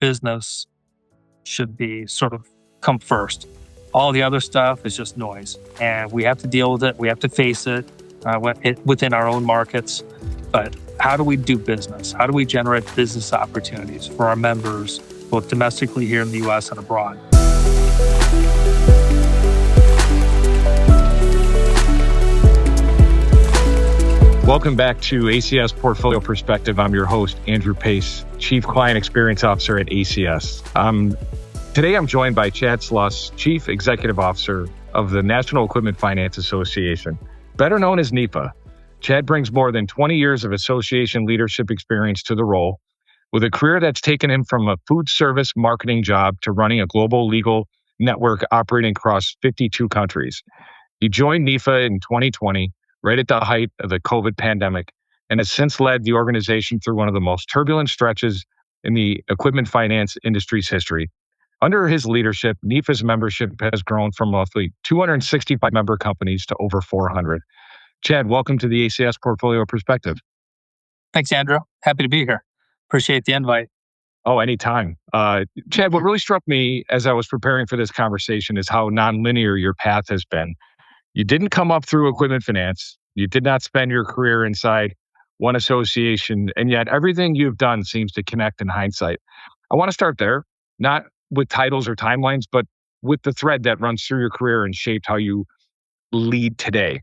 business should be sort of come first. All the other stuff is just noise, and we have to deal with it. We have to face it within our own markets. But how do we do business? How do we generate business opportunities for our members, both domestically here in the U.S. and abroad? Welcome back to ACS Portfolio Perspective. I'm your host, Andrew Pace, Chief Client Experience Officer at ACS. Today, I'm joined by Chad Sluss, Chief Executive Officer of the National Equipment Finance Association, better known as NEFA. Chad brings more than 20 years of association leadership experience to the role, with a career that's taken him from a food service marketing job to running a global legal network operating across 52 countries. He joined NEFA in 2020, right at the height of the COVID pandemic, and has since led the organization through one of the most turbulent stretches in the equipment finance industry's history. Under his leadership, NEFA's membership has grown from roughly 265 member companies to over 400. Chad, welcome to the ACS Portfolio Perspective. Thanks, Andrew. Happy to be here. Appreciate the invite. Oh, anytime. Chad, what really struck me as I was preparing for this conversation is how nonlinear your path has been. You didn't come up through equipment finance. You did not spend your career inside one association, and yet everything you've done seems to connect in hindsight. I want to start there, not with titles or timelines, but with the thread that runs through your career and shaped how you lead today.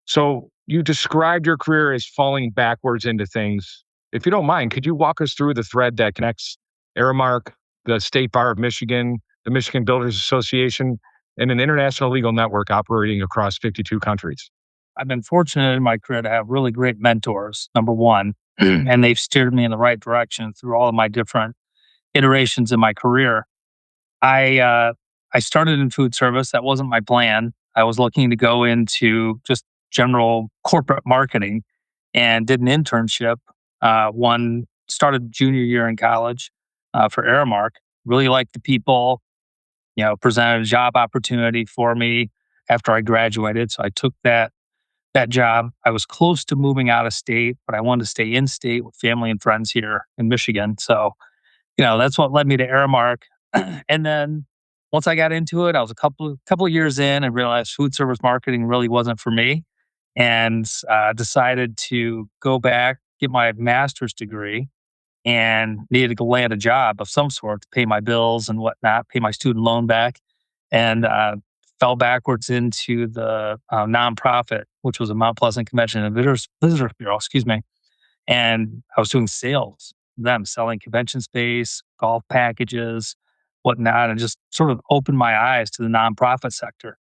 So you described your career as falling backwards into things. If you don't mind, could you walk us through the thread that connects Aramark, the State Bar of Michigan, the Michigan Builders Association, and an international legal network operating across 52 countries? I've been fortunate in my career to have really great mentors, number one, and they've steered me in the right direction through all of my different iterations in my career. I started in food service. That wasn't my plan. I was looking to go into just general corporate marketing and did an internship. One started junior year in college for Aramark. Really liked the people, presented a job opportunity for me after I graduated. So I took that job. I was close to moving out of state, but I wanted to stay in state with family and friends here in Michigan. So, that's what led me to Aramark. And then once I got into it, I was a couple of years in and realized food service marketing really wasn't for me, and decided to go back, get my master's degree, and needed to land a job of some sort to pay my bills and whatnot, pay my student loan back, and fell backwards into the nonprofit, which was a Mount Pleasant Convention and Visitors Bureau, And I was doing sales, them selling convention space, golf packages, whatnot, and just sort of opened my eyes to the nonprofit sector.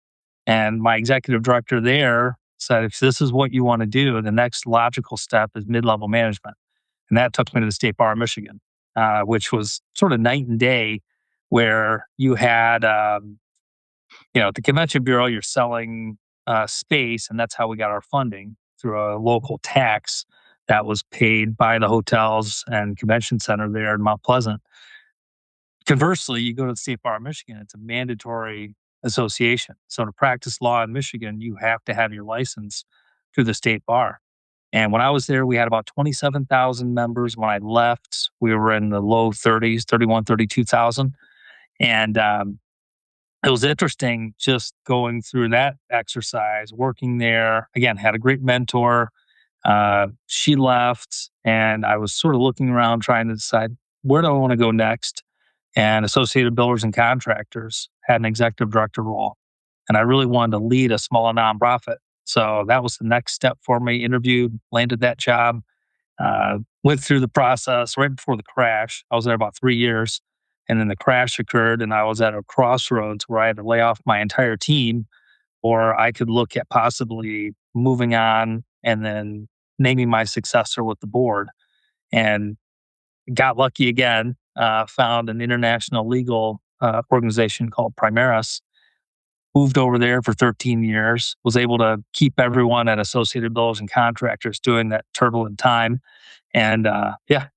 And my executive director there said, if this is what you want to do, the next logical step is mid-level management. And that took me to the State Bar of Michigan, which was sort of night and day, where you had, at the Convention Bureau, you're selling space, and that's how we got our funding, through a local tax that was paid by the hotels and convention center there in Mount Pleasant. Conversely, you go to the State Bar of Michigan, it's a mandatory association. So to practice law in Michigan, you have to have your license through the State Bar. And when I was there, we had about 27,000 members. When I left, we were in the low 30s, 31, 32,000. And it was interesting just going through that exercise, working there. Again, had a great mentor. She left, and I was sort of looking around trying to decide, where do I want to go next? And Associated Builders and Contractors had an executive director role. And I really wanted to lead a smaller nonprofit. So that was the next step for me. Interviewed, landed that job, went through the process right before the crash. I was there about 3 years. And then the crash occurred, and I was at a crossroads where I had to lay off my entire team, or I could look at possibly moving on and then naming my successor with the board. And got lucky again, found an international legal organization called Primaris, moved over there for 13 years, was able to keep everyone at Associated Builders and Contractors during that turbulent time. And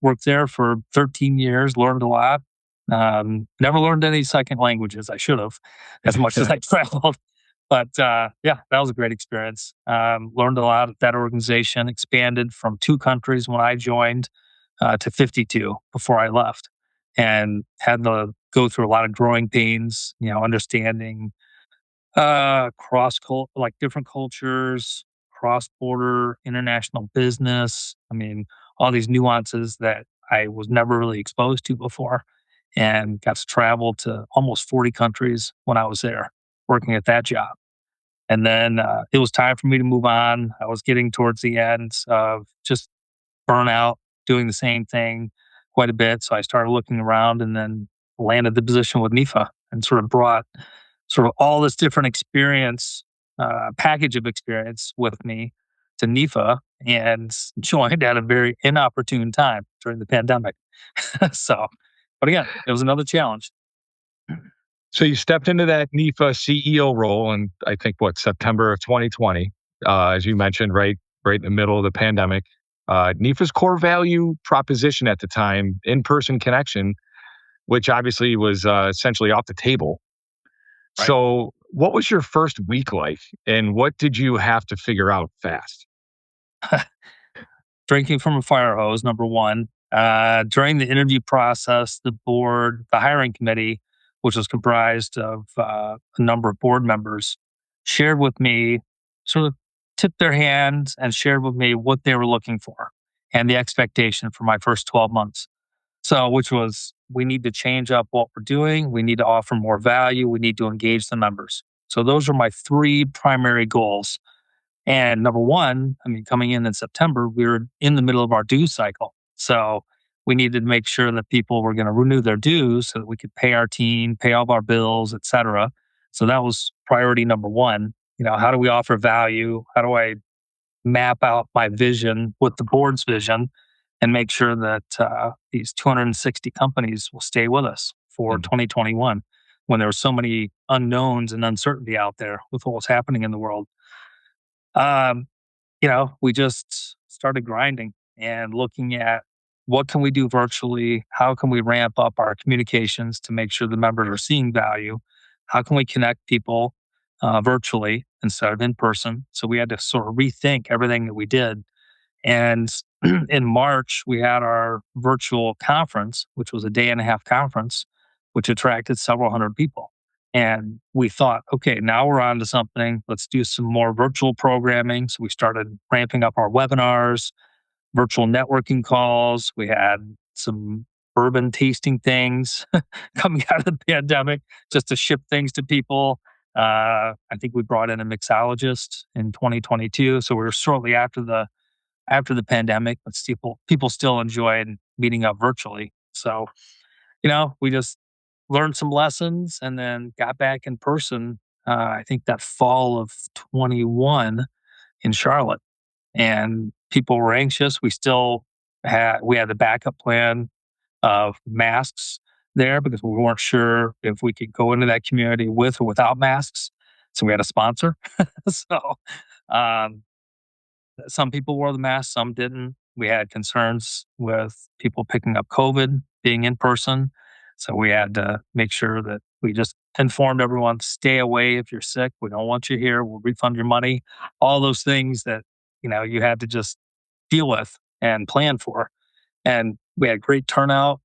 worked there for 13 years, learned a lot. Never learned any second languages. I should have, as much as I traveled. But that was a great experience. Learned a lot at that organization, expanded from 2 countries when I joined to 52 before I left. and had to go through a lot of growing pains, understanding like different cultures, cross border international business. I mean, all these nuances that I was never really exposed to before, and got to travel to almost 40 countries when I was there working at that job. And then it was time for me to move on. I was getting towards the end of just burnout, doing the same thing quite a bit. So I started looking around and then landed the position with NEFA and sort of brought sort of all this different experience, package of experience with me to NEFA and joined at a very inopportune time during the pandemic. So, but again, it was another challenge. So you stepped into that NEFA CEO role in, I think, September of 2020, as you mentioned, right in the middle of the pandemic. NEFA's core value proposition at the time, in-person connection, which obviously was essentially off the table. Right. So what was your first week like, and what did you have to figure out fast? Drinking from a fire hose, number one. During the interview process, the hiring committee, which was comprised of a number of board members, shared with me, sort of tipped their hand and shared with me what they were looking for and the expectation for my first 12 months. So, which was, we need to change up what we're doing. We need to offer more value. We need to engage the members. So, those are my three primary goals. And number one, I mean, coming in September, we were in the middle of our dues cycle. So we needed to make sure that people were going to renew their dues so that we could pay our team, pay all of our bills, et cetera. So that was priority number one. How do we offer value? How do I map out my vision with the board's vision and make sure that these 260 companies will stay with us for 2021 when there were so many unknowns and uncertainty out there with what was happening in the world? Um, we just started grinding and looking at what can we do virtually? How can we ramp up our communications to make sure the members are seeing value? How can we connect people virtually instead of in person? So we had to sort of rethink everything that we did. And in March, we had our virtual conference, which was a day and a half conference, which attracted several hundred people. And we thought, okay, now we're on to something. Let's do some more virtual programming. So we started ramping up our webinars, virtual networking calls. We had some bourbon tasting things coming out of the pandemic just to ship things to people. I think we brought in a mixologist in 2022. So we were shortly after the pandemic, but people still enjoyed meeting up virtually. So, we just learned some lessons and then got back in person. I think that fall of 21 in Charlotte, and people were anxious. We had the backup plan of masks there because we weren't sure if we could go into that community with or without masks. So we had a sponsor. So um, some people wore the mask, some didn't. We had concerns with people picking up COVID being in person. So we had to make sure that we just informed everyone, stay away if you're sick. We don't want you here. We'll refund your money. All those things that, you had to just deal with and plan for. And we had great turnout.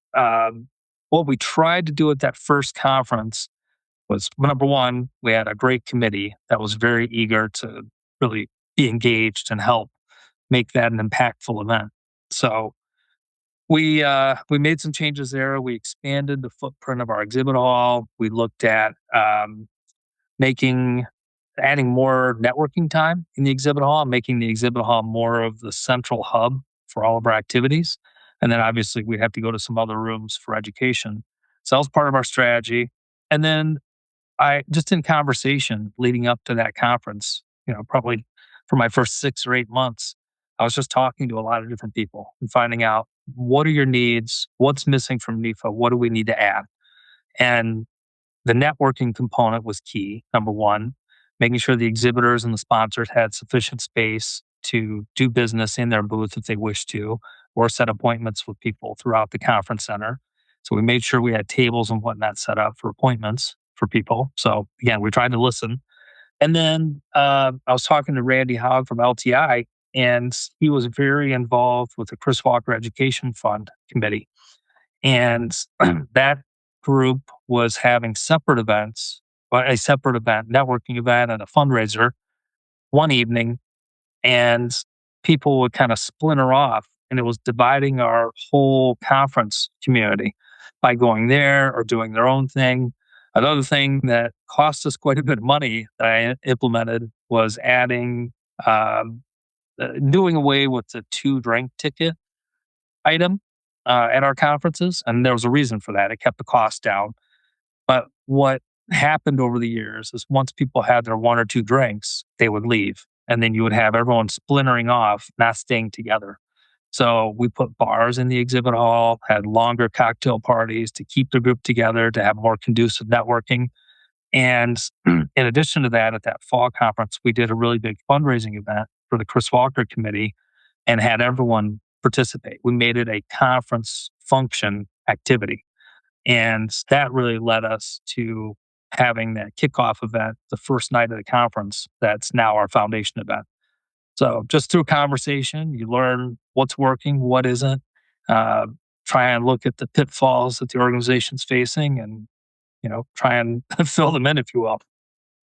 What we tried to do at that first conference was, number one, we had a great committee that was very eager to really be engaged and help make that an impactful event. So we made some changes there. We expanded the footprint of our exhibit hall. We looked at making adding more networking time in the exhibit hall, making the exhibit hall more of the central hub for all of our activities. And then obviously we'd have to go to some other rooms for education. So that was part of our strategy. And then I just in conversation leading up to that conference, probably for my first 6 or 8 months, I was just talking to a lot of different people and finding out what are your needs, what's missing from NEFA, what do we need to add? And the networking component was key. Number one, making sure the exhibitors and the sponsors had sufficient space to do business in their booth if they wish to, or set appointments with people throughout the conference center. So we made sure we had tables and whatnot set up for appointments for people. So again, we tried to listen. And then I was talking to Randy Hogg from LTI, and he was very involved with the Chris Walker Education Fund Committee. And that group was having separate events, a separate event, networking event, and a fundraiser one evening, and people would kind of splinter off, and it was dividing our whole conference community by going there or doing their own thing. Another thing that cost us quite a bit of money that I implemented was um, doing away with the 2 drink ticket item at our conferences, and there was a reason for that. It kept the cost down. But what happened over the years is once people had their 1 or 2 drinks, they would leave. And then you would have everyone splintering off, not staying together. So we put bars in the exhibit hall, had longer cocktail parties to keep the group together, to have more conducive networking. And in addition to that, at that fall conference, we did a really big fundraising event for the Chris Walker Committee and had everyone participate. We made it a conference function activity. And that really led us to having that kickoff event the first night of the conference. That's now our foundation event. So just through conversation, you learn what's working, what isn't. Uh, Try and look at the pitfalls that the organization's facing, and try and fill them in, if you will.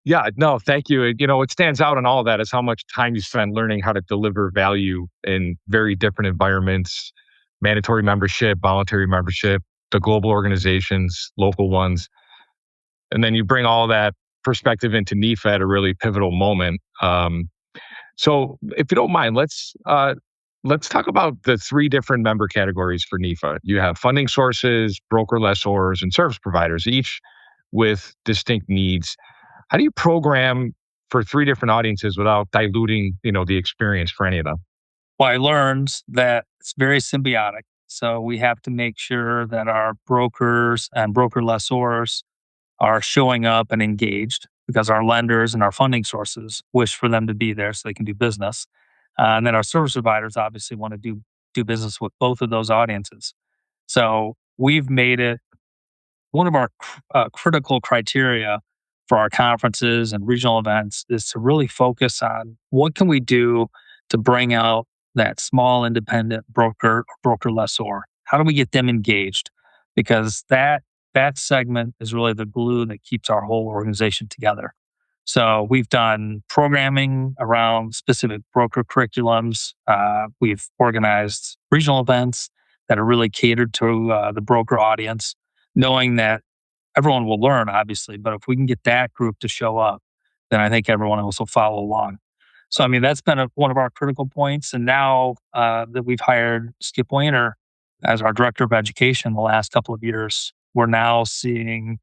Yeah, no, thank you. What stands out in all of that is how much time you spend learning how to deliver value in very different environments, mandatory membership, voluntary membership, the global organizations, local ones. And then you bring all that perspective into NEFA at a really pivotal moment. So if you don't mind, let's talk about the 3 different member categories for NEFA. You have funding sources, broker lessors, and service providers, each with distinct needs. How do you program for 3 different audiences without diluting, the experience for any of them? Well, I learned that it's very symbiotic. So we have to make sure that our brokers and broker lessors are showing up and engaged, because our lenders and our funding sources wish for them to be there so they can do business. And then our service providers obviously want to do business with both of those audiences. So we've made it one of our critical criteria for our conferences and regional events is to really focus on what can we do to bring out that small independent broker or broker lessor. How do we get them engaged? Because that segment is really the glue that keeps our whole organization together. So we've done programming around specific broker curriculums. We've organized regional events that are really catered to the broker audience, knowing that everyone will learn, obviously, but if we can get that group to show up, then I think everyone else will follow along. So, I mean, that's been one of our critical points. And now that we've hired Skip Wayner as our director of education the last couple of years, we're now seeing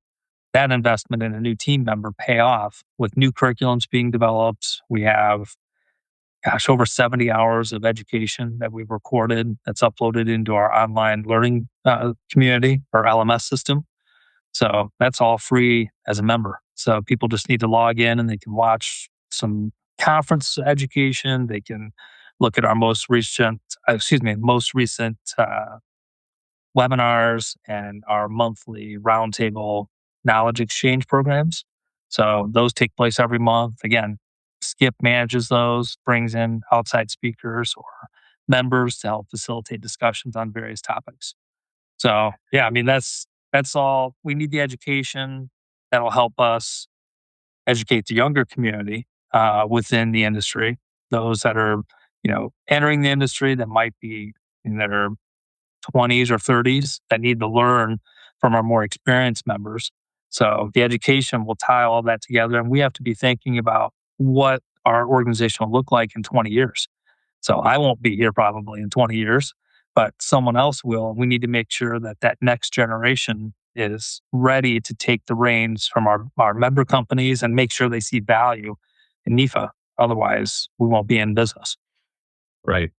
that investment in a new team member pay off with new curriculums being developed. We have, over 70 hours of education that we've recorded that's uploaded into our online learning community or LMS system. So that's all free as a member. So people just need to log in and they can watch some conference education. They can look at our most recent webinars and our monthly roundtable knowledge exchange programs. So those take place every month. Again, Skip manages those, brings in outside speakers or members to help facilitate discussions on various topics. So yeah, I mean that's all. We need the education that'll help us educate the younger community within the industry. Those that are entering the industry that might be in their 20s or 30s that need to learn from our more experienced members. So the education will tie all that together, and we have to be thinking about what our organization will look like in 20 years. So I won't be here probably in 20 years, but someone else will. We need to make sure that that next generation is ready to take the reins from our member companies and make sure they see value in NEFA. Otherwise, we won't be in business. Right.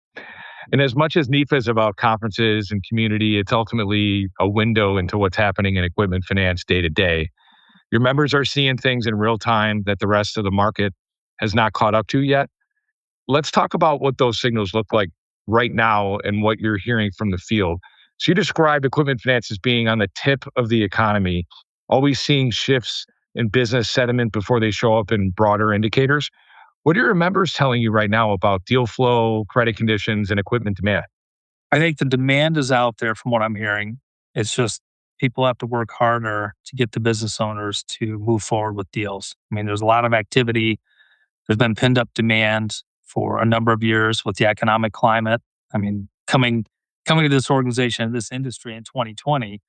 And as much as NEFA is about conferences and community, it's ultimately a window into what's happening in equipment finance day to day. Your members are seeing things in real time that the rest of the market has not caught up to yet. Let's talk about what those signals look like right now and what you're hearing from the field. So you described equipment finance as being on the tip of the economy, always seeing shifts in business sentiment before they show up in broader indicators. What are your members telling you right now about deal flow, credit conditions, and equipment demand? I think the demand is out there from what I'm hearing. It's just people have to work harder to get the business owners to move forward with deals. I mean, there's a lot of activity. There's been pinned up demand for a number of years with the economic climate. I mean, coming to this organization, this industry in 2020,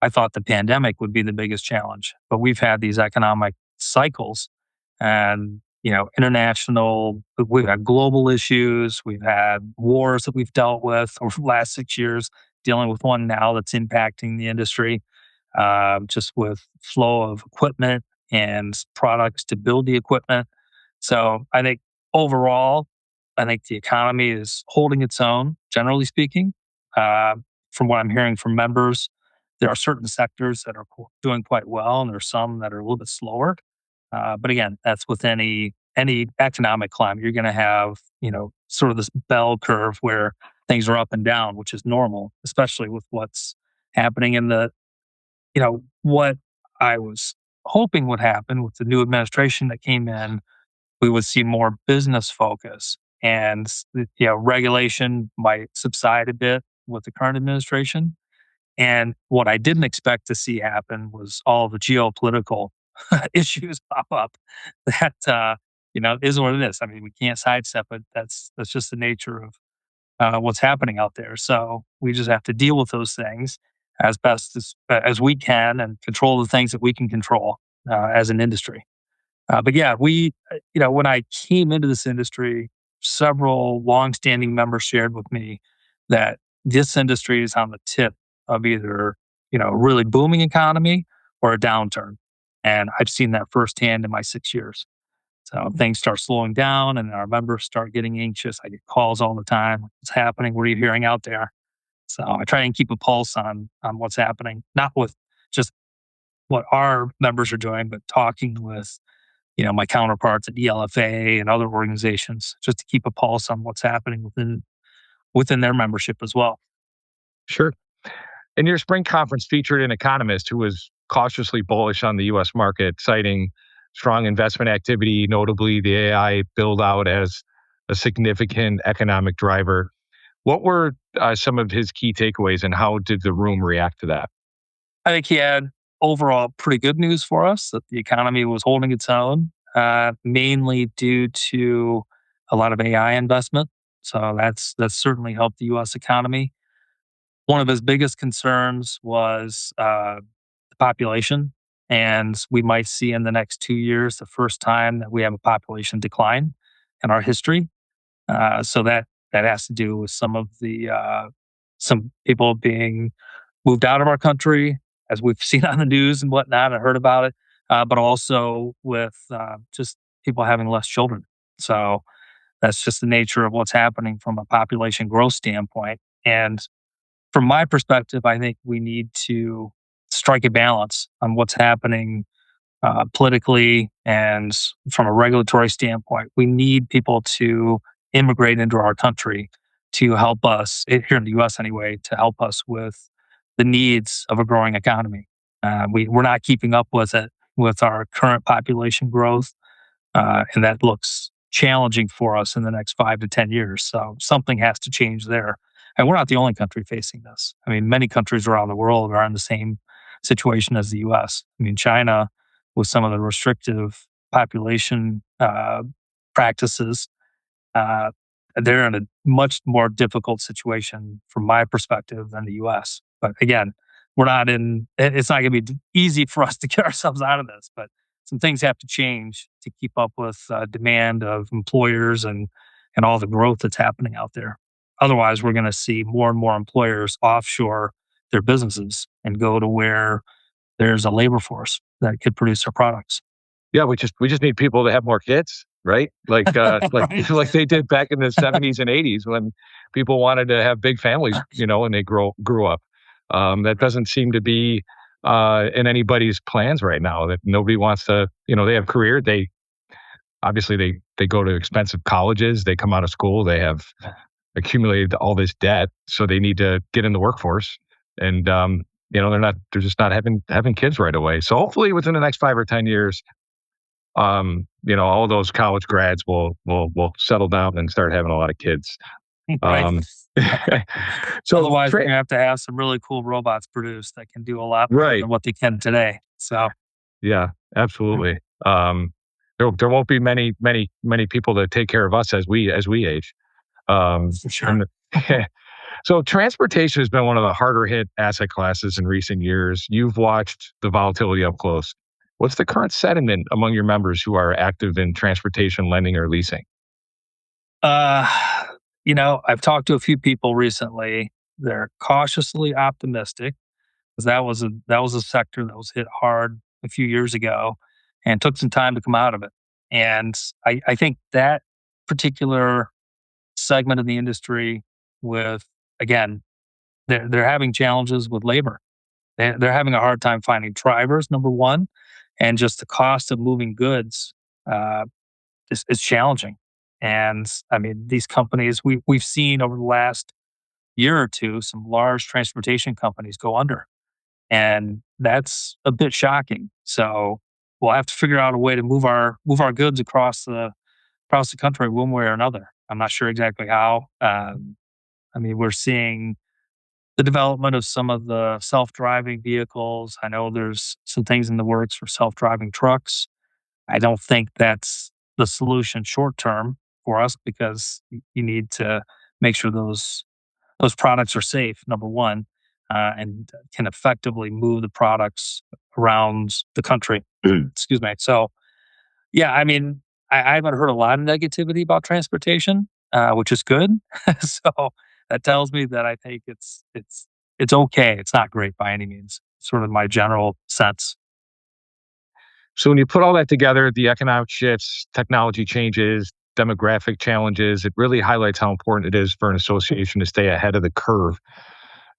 I thought the pandemic would be the biggest challenge, but we've had these economic cycles and, international, we've had global issues, we've had wars that we've dealt with over the last 6 years, dealing with one now that's impacting the industry, just with flow of equipment and products to build the equipment. So I think overall, I think the economy is holding its own, generally speaking. Uh, from what I'm hearing from members, there are certain sectors that are doing quite well, and there's some that are a little bit slower. But again, that's with any economic climate. You're going to have sort of this bell curve where things are up and down, which is normal, especially with what's happening in the what I was hoping would happen with the new administration that came in. We would see more business focus, and regulation might subside a bit with the current administration. And what I didn't expect to see happen was all the geopolitical issues pop up. That is what it is. I mean, we can't sidestep it. That's just the nature of what's happening out there. So we just have to deal with those things as best as we can and control the things that we can control as an industry. But yeah, when I came into this industry, several longstanding members shared with me that this industry is on the tip of either, a really booming economy or a downturn. And I've seen that firsthand in my 6 years. So things start slowing down and our members start getting anxious. I get calls all the time. What's happening? What are you hearing out there? So I try and keep a pulse on what's happening, not with just what our members are doing, but talking with my counterparts at ELFA and other organizations, just to keep a pulse on what's happening within their membership as well. Sure. And your spring conference featured an economist who was cautiously bullish on the U.S. market, citing strong investment activity, notably the AI build out as a significant economic driver. What were some of his key takeaways, and how did the room react to that? I think he had overall pretty good news for us that the economy was holding its own, mainly due to a lot of AI investment. So that's certainly helped the U.S. economy. One of his biggest concerns was the population, and we might see in the next 2 years the first time that we have a population decline in our history. So that has to do with some people being moved out of our country, as we've seen on the news and whatnot. I heard about it, but also with just people having less children. So that's just the nature of what's happening from a population growth standpoint. And from my perspective, I think we need to strike a balance on what's happening politically and from a regulatory standpoint. We need people to immigrate into our country to help us, here in the US anyway, to help us with the needs of a growing economy. We're not keeping up with it with our current population growth, and that looks challenging for us in the next 5 to 10 years. So something has to change there. And we're not the only country facing this. I mean, many countries around the world are in the same situation as the US. I mean, China, with some of the restrictive population practices, uh, they're in a much more difficult situation from my perspective than the US. But again, it's not going to be easy for us to get ourselves out of this, but some things have to change to keep up with demand of employers and all the growth that's happening out there. Otherwise, we're going to see more and more employers offshore their businesses and go to where there's a labor force that could produce their products. Yeah, we just need people to have more kids, right? Like Right. like they did back in the 70s and 80s when people wanted to have big families, and they grew up. That doesn't seem to be in anybody's plans right now. That nobody wants to, they have career. They obviously they go to expensive colleges. They come out of school. They have accumulated all this debt, so they need to get in the workforce. And they're just not having kids right away. So hopefully within the next 5 or 10 years, all those college grads will settle down and start having a lot of kids. Right. Um, so, Otherwise, we're gonna have to have some really cool robots produced that can do a lot more right. than what they can today. So, Yeah, absolutely. There won't be many people to take care of us as we age. for sure. And so transportation has been one of the harder hit asset classes in recent years. You've watched the volatility up close. What's the current sentiment among your members who are active in transportation lending or leasing? Uh, I've talked to a few people recently. They're cautiously optimistic because that was a sector that was hit hard a few years ago and took some time to come out of it. And I think that particular segment of the industry with again, they're having challenges with labor. They're having a hard time finding drivers, number one, and just the cost of moving goods uh, is challenging. And I mean, these companies we've seen over the last year or two some large transportation companies go under, and that's a bit shocking. So we'll have to figure out a way to move our goods across the country one way or another. I'm not sure exactly how. I mean, we're seeing the development of some of the self-driving vehicles. I know there's some things in the works for self-driving trucks. I don't think that's the solution short term for us because you need to make sure those products are safe, number one, and can effectively move the products around the country. Excuse me. So yeah, I mean, I haven't heard a lot of negativity about transportation, which is good. So that tells me that I think it's okay. It's not great by any means. Sort of my general sense. So when you put all that together, the economic shifts, technology changes, demographic challenges, it really highlights how important it is for an association to stay ahead of the curve.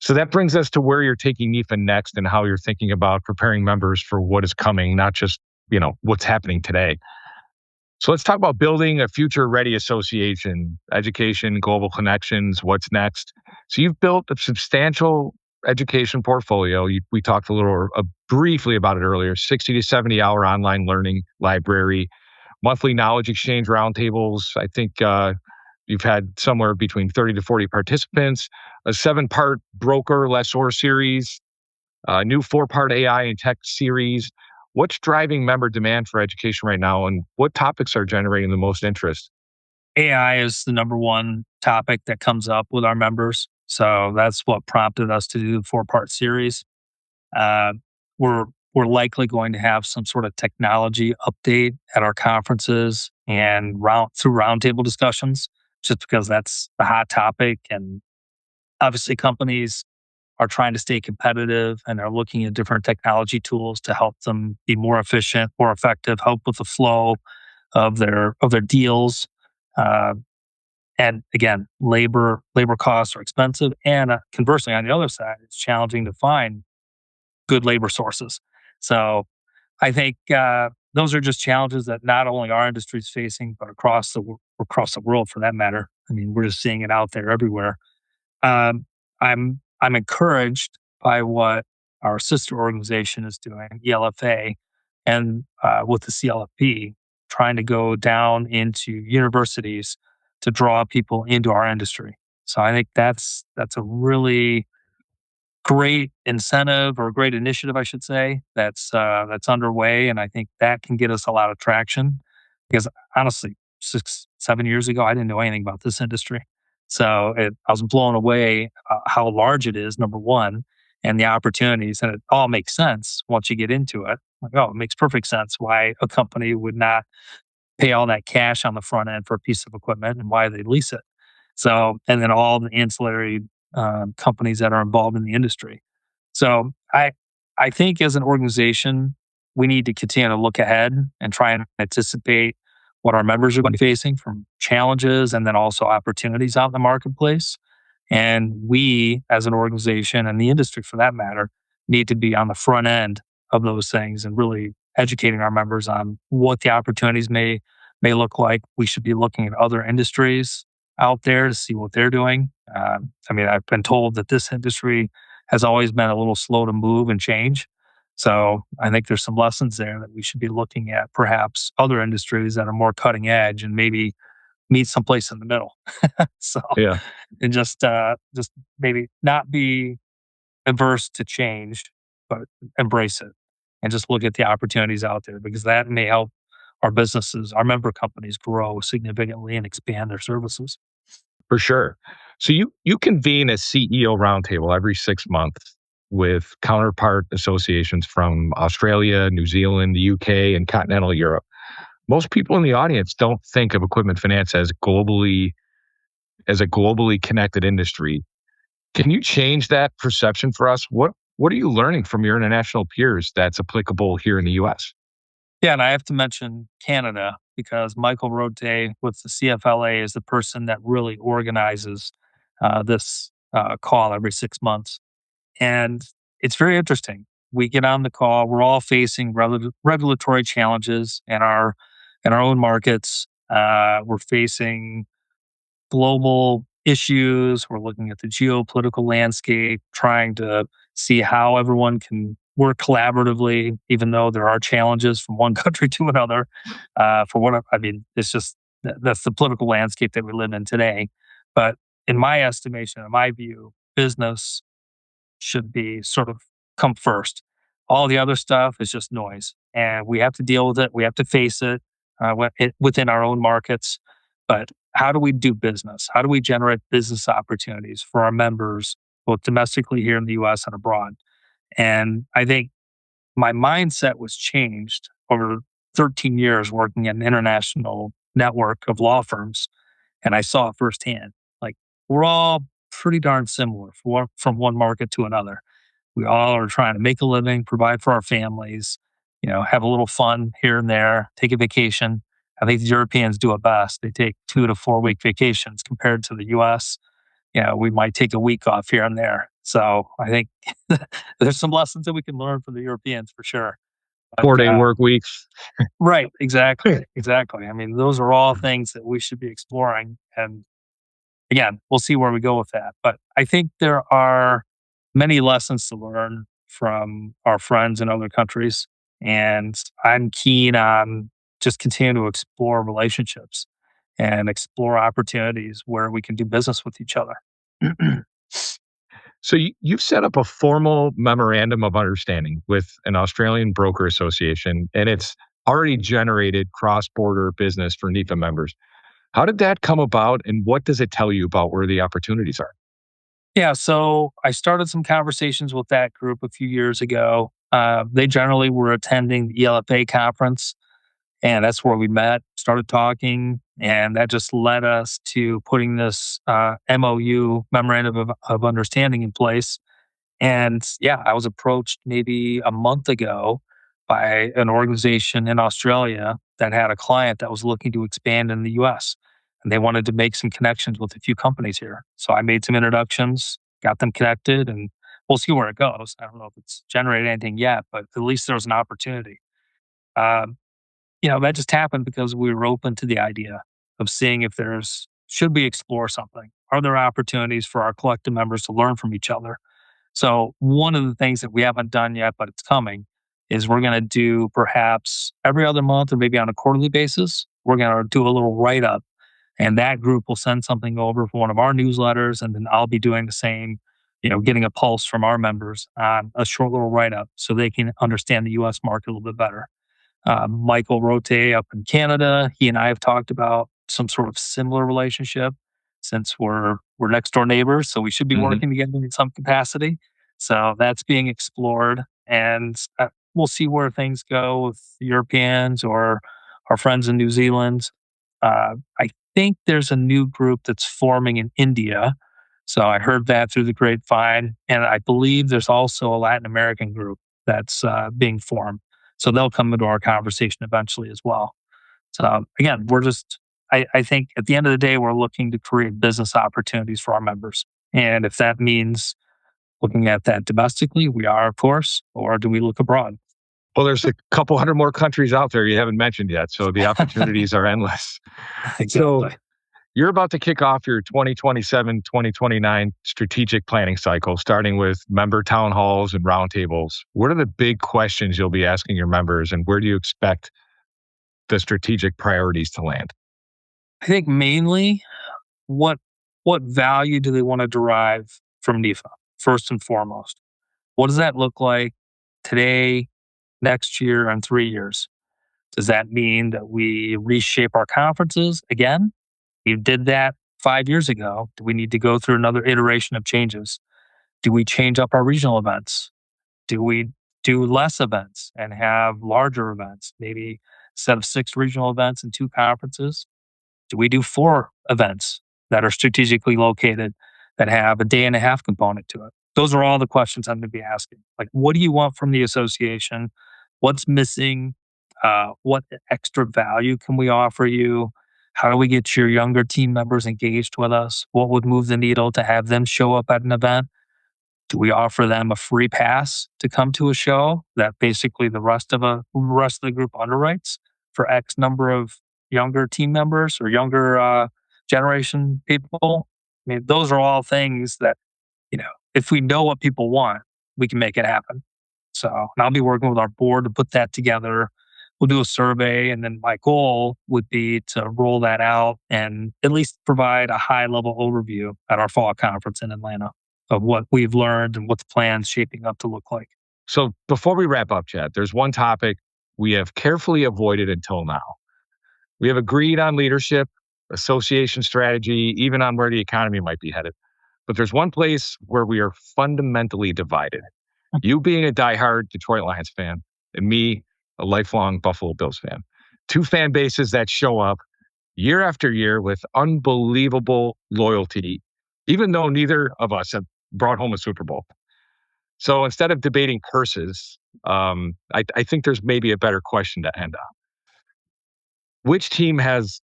So that brings us to where you're taking NEFA next and how you're thinking about preparing members for what is coming, not just, what's happening today. So let's talk about building a future ready association, education, global connections, what's next. So you've built a substantial education portfolio. We talked a little briefly about it earlier, 60 to 70-hour online learning library, monthly knowledge exchange roundtables. I think you've had somewhere between 30 to 40 participants, a 7-part broker lessor series, a new 4-part AI and tech series. What's driving member demand for education right now, and what topics are generating the most interest? AI is the number one topic that comes up with our members. So that's what prompted us to do the 4-part series. Uh, we're we're likely going to have some sort of technology update at our conferences and through roundtable discussions, just because that's the hot topic. And obviously, companies are trying to stay competitive and are looking at different technology tools to help them be more efficient, more effective, help with the flow of their deals. Uh, and again, labor costs are expensive, and conversely, on the other side, it's challenging to find good labor sources. So I think those are just challenges that not only our industry is facing, but across the world for that matter. I mean, we're just seeing it out there everywhere. Um, I'm encouraged by what our sister organization is doing, ELFA, and with the CLFP, trying to go down into universities to draw people into our industry. So I think that's a really great incentive or a great initiative, I should say, that's underway, and I think that can get us a lot of traction. Because honestly, 6, 7 years ago, I didn't know anything about this industry, so I was blown away how large it is. Number one, and the opportunities, and it all makes sense once you get into it. Like, oh, it makes perfect sense why a company would not pay all that cash on the front end for a piece of equipment and why they lease it. So, and then all the ancillary companies that are involved in the industry. So, I think as an organization, we need to continue to look ahead and try and anticipate what our members are going to be facing from challenges and then also opportunities out in the marketplace. And we, as an organization and the industry for that matter, need to be on the front end of those things and really educating our members on what the opportunities may look like. We should be looking at other industries out there to see what they're doing. I mean, I've been told that this industry has always been a little slow to move and change. So I think there's some lessons there that we should be looking at perhaps other industries that are more cutting edge and maybe meet someplace in the middle. So, Yeah, and just maybe not be averse to change, but embrace it and just look at the opportunities out there because that may help our businesses, our member companies grow significantly and expand their services. for sure. So you convene a CEO roundtable every 6 months with counterpart associations from Australia, New Zealand, the UK, and continental Europe. Most people in the audience don't think of equipment finance as a globally connected industry. Can you change that perception for us? What are you learning from your international peers that's applicable here in the US? Yeah, and I have to mention Canada because Michael Rote with the CFLA is the person that really organizes this call every 6 months. And it's very interesting. We get on the call, we're all facing regulatory challenges in our own markets. We're facing global issues. We're looking at the geopolitical landscape, trying to see how everyone can work collaboratively, even though there are challenges from one country to another. For what I mean, it's just that's the political landscape that we live in today. But in my estimation, in my view, business should be sort of come first. All the other stuff is just noise, and we have to deal with it. We have to face it within our own markets. But how do we do business? How do we generate business opportunities for our members, both domestically here in the US and abroad? And I think my mindset was changed over 13 years working in an international network of law firms. And I saw it firsthand. Like, we're all pretty darn similar from one market to another. We all are trying to make a living, provide for our families, have a little fun here and there, take a vacation. I think the Europeans do it best. They take 2 to 4 week vacations compared to the US. We might take a week off here and there. So I think there's some lessons that we can learn from the Europeans for sure. But 4 day work weeks. right, exactly, exactly. I mean, those are all things that we should be exploring. And again, we'll see where we go with that. But I think there are many lessons to learn from our friends in other countries. And I'm keen on just continuing to explore relationships and explore opportunities where we can do business with each other. So you've set up a formal memorandum of understanding with an Australian broker association, and it's already generated cross-border business for NEFA members. How did that come about, and what does it tell you about where the opportunities are? Yeah, so I started some conversations with that group a few years ago. They generally were attending the ELFA conference, and that's where we met, started talking, and that just led us to putting this MOU, Memorandum of Understanding, in place. And yeah, I was approached maybe a month ago by an organization in Australia that had a client that was looking to expand in the US. And they wanted to make some connections with a few companies here. So I made some introductions, got them connected, and we'll see where it goes. I don't know if it's generated anything yet, but at least there's an opportunity. Um, that just happened because we were open to the idea of seeing if should we explore something? Are there opportunities for our collective members to learn from each other? So one of the things that we haven't done yet, but it's coming, is we're going to do perhaps every other month or maybe on a quarterly basis. We're going to do a little write up, and that group will send something over for one of our newsletters, and then I'll be doing the same. Getting a pulse from our members on a short little write up so they can understand the U.S. market a little bit better. Michael Rote up in Canada. He and I have talked about some sort of similar relationship since we're next door neighbors, so we should be Mhm. working together in some capacity. So that's being explored, and we'll see where things go with the Europeans or our friends in New Zealand. I think there's a new group that's forming in India. So I heard that through the grapevine, and I believe there's also a Latin American group that's being formed. So they'll come into our conversation eventually as well. So again, I think at the end of the day, we're looking to create business opportunities for our members. And if that means looking at that domestically, we are, of course, or do we look abroad? Well, there's a couple hundred more countries out there you haven't mentioned yet, so the opportunities are endless. So Exactly. you're about to kick off your 2027-2029 strategic planning cycle, starting with member town halls and roundtables. What are the big questions you'll be asking your members, and where do you expect the strategic priorities to land? I think mainly what what value do they want to derive from NEFA first and foremost? What does that look like today, next year, and 3 years? Does that mean that we reshape our conferences again? We did that 5 years ago. Do we need to go through another iteration of changes? Do we change up our regional events? Do we do less events and have larger events? Maybe instead of 6 regional events and 2 conferences, do we do 4 events that are strategically located that have a day and a half component to it? Those are all the questions I'm going to be asking. Like, what do you want from the association? What's missing? What extra value can we offer you? How do we get your younger team members engaged with us? What would move the needle to have them show up at an event? Do we offer them a free pass to come to a show that basically the rest of the group underwrites for X number of younger team members or younger generation people? I mean, those are all things that, if we know what people want, we can make it happen. So, and I'll be working with our board to put that together. We'll do a survey, and then my goal would be to roll that out and at least provide a high level overview at our fall conference in Atlanta of what we've learned and what the plan's shaping up to look like. So before we wrap up, Chad, there's one topic we have carefully avoided until now. We have agreed on leadership, association strategy, even on where the economy might be headed. But there's one place where we are fundamentally divided. You being a diehard Detroit Lions fan, and me, a lifelong Buffalo Bills fan. Two fan bases that show up year after year with unbelievable loyalty, even though neither of us have brought home a Super Bowl. So instead of debating curses, I think there's maybe a better question to end on. Which team has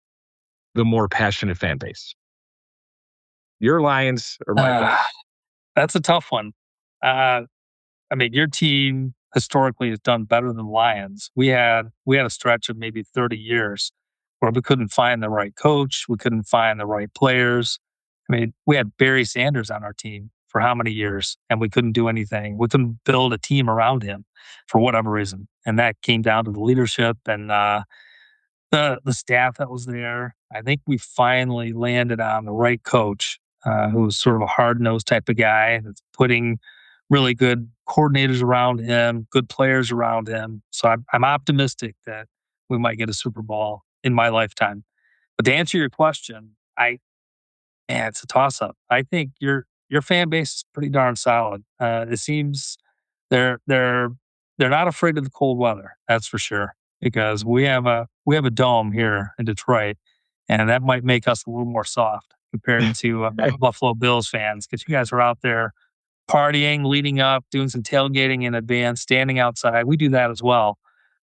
the more passionate fan base? Your Lions or my Bills? That's a tough one. Uh, I mean, your team historically has done better than Lions. We had a stretch of maybe 30 years where we couldn't find the right coach, we couldn't find the right players. I mean, we had Barry Sanders on our team for how many years, and we couldn't do anything. We couldn't build a team around him for whatever reason, and that came down to the leadership and the staff that was there. I think we finally landed on the right coach, who was sort of a hard nosed type of guy that's putting really good coordinators around him, good players around him. So I'm optimistic that we might get a Super Bowl in my lifetime. But to answer your question, it's a toss up. I think your fan base is pretty darn solid. It seems they're they're not afraid of the cold weather. That's for sure. Because we have a dome here in Detroit, and that might make us a little more soft compared to Buffalo Bills fans. Because you guys are out there partying, leading up, doing some tailgating in advance, standing outside. We do that as well,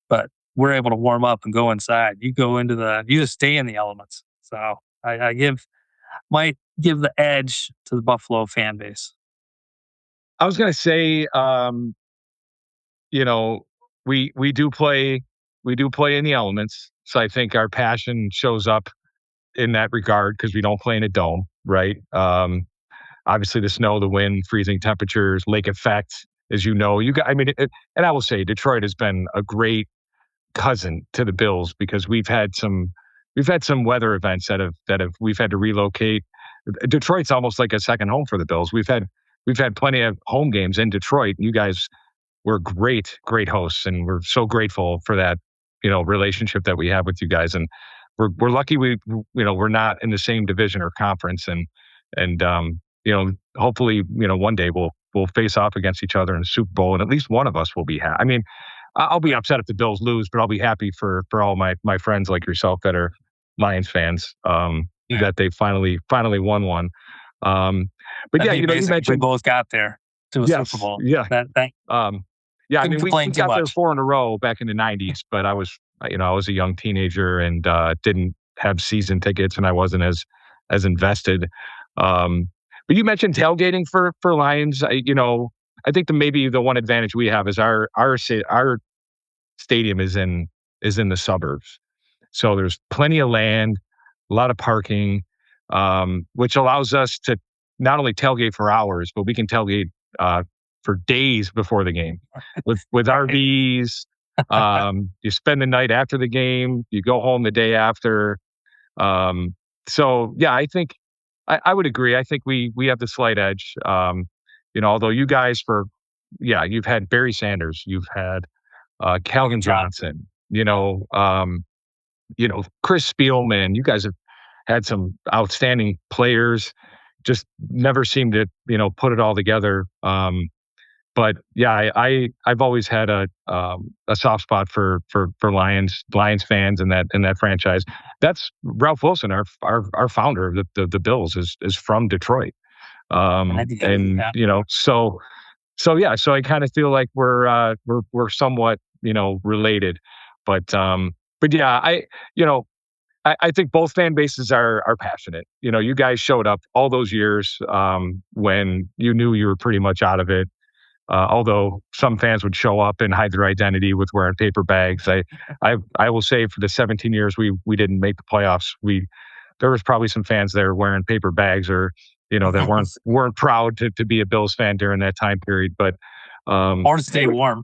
but we're able to warm up and go inside. You just stay in the elements. So I might give the edge to the Buffalo fan base. I was going to say, you know, we do play in the elements. So I think our passion shows up in that regard because we don't play in a dome, right? Obviously, the snow, the wind, freezing temperatures, lake effect, as you know, I mean, and I will say, Detroit has been a great cousin to the Bills because we've had some weather events that have we've had to relocate. Detroit's almost like a second home for the Bills. We've had plenty of home games in Detroit. You guys were great hosts, and we're so grateful for that, relationship that we have with you guys. And we're lucky we're not in the same division or conference, and hopefully, one day we'll face off against each other in the Super Bowl, and at least one of us will be happy. I mean, I'll be upset if the Bills lose, but I'll be happy for all my friends like yourself that are Lions fans, that they finally won one. But I yeah, think you basically we mentioned. both got there to a Super Yes, Bowl. yeah. That Yeah, I couldn't mean, we complain too got there much. 4 in a row back in the '90s, but I was a young teenager and didn't have season tickets, and I wasn't as invested. Um, but you mentioned tailgating for Lions. I think maybe the one advantage we have is our stadium is in the suburbs, so there's plenty of land, a lot of parking, which allows us to not only tailgate for hours, but we can tailgate for days before the game with RVs. You spend the night after the game, you go home the day after. So yeah, I think I would agree. I think we have the slight edge. Although you guys you've had Barry Sanders, you've had Calvin Johnson, Chris Spielman. You guys have had some outstanding players, just never seemed to, put it all together. But yeah, I've always had a soft spot for Lions fans and that franchise. That's Ralph Wilson, our founder of the Bills, is from Detroit. And so I kind of feel like we're somewhat related, but yeah, I think both fan bases are passionate. You guys showed up all those years when you knew you were pretty much out of it. Although some fans would show up and hide their identity with wearing paper bags. I will say for the 17 years we didn't make the playoffs, there was probably some fans there wearing paper bags or that weren't proud to be a Bills fan during that time period. But or to stay warm.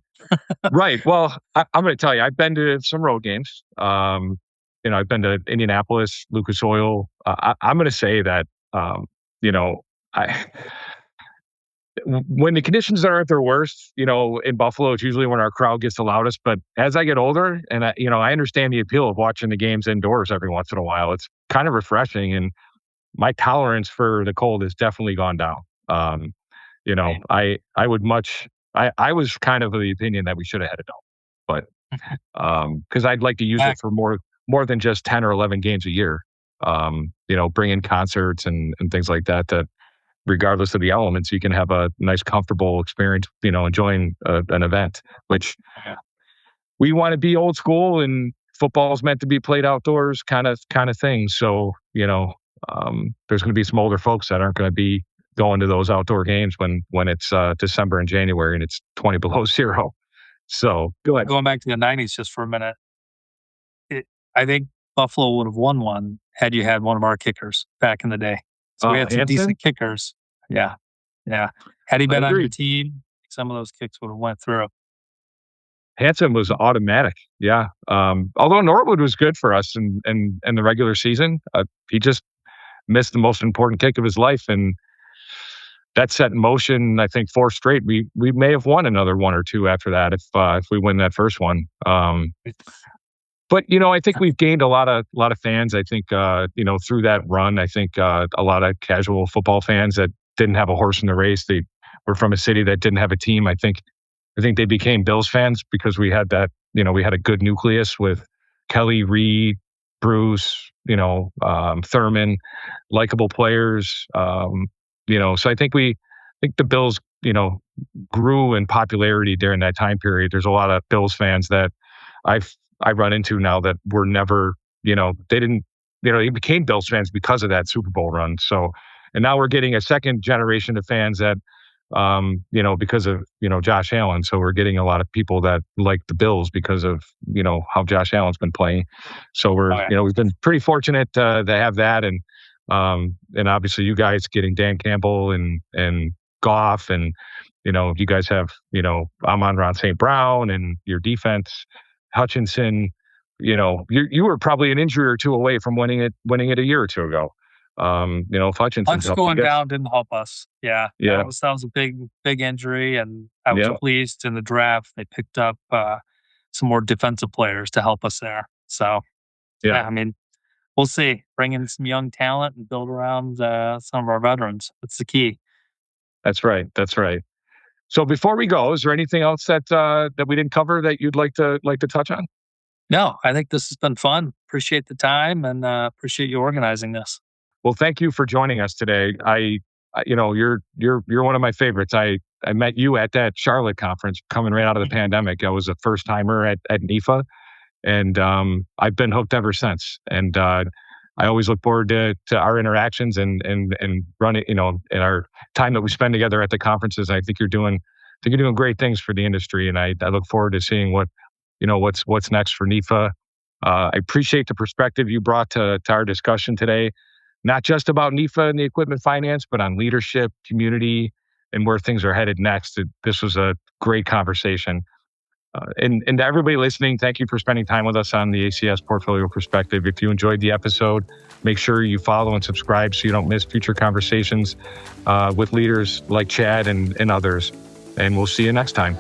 Right. Well, I'm going to tell you, I've been to some road games. I've been to Indianapolis, Lucas Oil. I'm going to say that, I when the conditions are at their worst, in Buffalo, it's usually when our crowd gets the loudest. But as I get older, and I understand the appeal of watching the games indoors every once in a while, it's kind of refreshing, and my tolerance for the cold has definitely gone down. I would much. I was kind of the opinion that we should have had it done, but because I'd like to use it for more than just 10 or 11 games a year. Bring in concerts and things like that. That regardless of the elements, you can have a nice, comfortable experience. Enjoying an event, which we want to be old school, and football is meant to be played outdoors, kind of thing. So there's going to be some older folks that aren't going to be going to those outdoor games when it's December and January and it's 20 below zero. So go ahead. Going back to the 90s just for a minute, I think Buffalo would have won one had you had one of our kickers back in the day. So we had some decent kickers. Yeah. Had he been on your team, some of those kicks would have went through. Hanson was automatic. Yeah. Although Norwood was good for us in the regular season, he just missed the most important kick of his life, and that set in motion, I think, 4 straight. We may have won another 1 or 2 after that if we win that first one. But I think we've gained a lot of fans. I think through that run, I think a lot of casual football fans that didn't have a horse in the race. They were from a city that didn't have a team. I think they became Bills fans because we had that. We had a good nucleus with Kelly, Reed, Bruce, Thurman, likable players. So I think the Bills, grew in popularity during that time period. There's a lot of Bills fans that I run into now that were never, they didn't, they became Bills fans because of that Super Bowl run. So, and now we're getting a second generation of fans that, because of, Josh Allen. So we're getting a lot of people that like the Bills because of, how Josh Allen's been playing. So we've been pretty fortunate to have that. And obviously you guys getting Dan Campbell and Goff, and, you guys have, Amon-Ra St. Brown and your defense, Hutchinson, you were probably an injury or 2 away from winning it a year or 2 ago. If Hutchinson's going down didn't help us. Yeah. That was a big injury, and I was pleased in the draft they picked up some more defensive players to help us there. So I mean, we'll see. Bring in some young talent and build around some of our veterans. That's the key. That's right. So before we go, is there anything else that we didn't cover that you'd like to touch on? No, I think this has been fun. Appreciate the time and appreciate you organizing this. Well, thank you for joining us today. You're one of my favorites. I met you at that Charlotte conference coming right out of the pandemic. I was a first timer at NEFA, and I've been hooked ever since. And I always look forward to our interactions and running, in our time that we spend together at the conferences. I think you're doing great things for the industry, and I look forward to seeing what's next for NEFA. I appreciate the perspective you brought to our discussion today, not just about NEFA and the equipment finance, but on leadership, community, and where things are headed next. This was a great conversation. And to everybody listening, thank you for spending time with us on the ACS Portfolio Perspective. If you enjoyed the episode, make sure you follow and subscribe so you don't miss future conversations with leaders like Chad and others. And we'll see you next time.